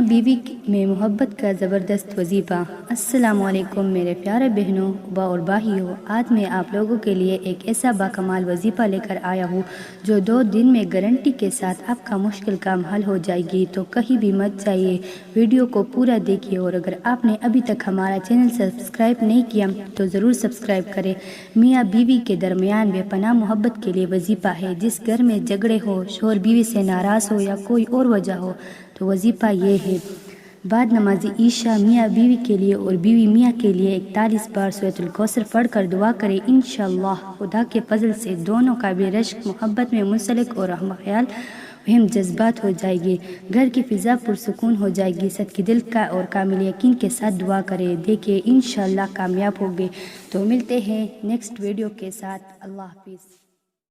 بیوی میں محبت کا زبردست وظیفہ۔ السلام علیکم میرے پیارے بہنوں اور بھائیوں، آج میں آپ لوگوں کے لیے ایک ایسا باکمال وظیفہ لے کر آیا ہوں جو 2 دن میں گارنٹی کے ساتھ آپ کا مشکل کام حل ہو جائے گی۔ تو کہیں بھی مت جائیے، ویڈیو کو پورا دیکھیے، اور اگر آپ نے ابھی تک ہمارا چینل سبسکرائب نہیں کیا تو ضرور سبسکرائب کریں۔ میاں بیوی کے درمیان بے پناہ محبت کے لیے وظیفہ ہے۔ جس گھر میں جھگڑے ہو، شوہر بیوی سے ناراض ہو یا کوئی اور وجہ ہو تو وظیفہ یہ ہے: بعد نماز عشاء میاں بیوی کے لیے اور بیوی میاں کے لیے 41 بار سورۃ الکوثر پڑھ کر دعا کریں۔ انشاءاللہ خدا کے فضل سے دونوں کا بھی رشک محبت میں منسلک اور ہم خیال ہم جذبات ہو جائے گی، گھر کی فضا پرسکون ہو جائے گی۔ صدقے دل کا اور کامل یقین کے ساتھ دعا کریں، دیکھیں انشاءاللہ کامیاب ہوگے۔ تو ملتے ہیں نیکسٹ ویڈیو کے ساتھ۔ اللہ حافظ۔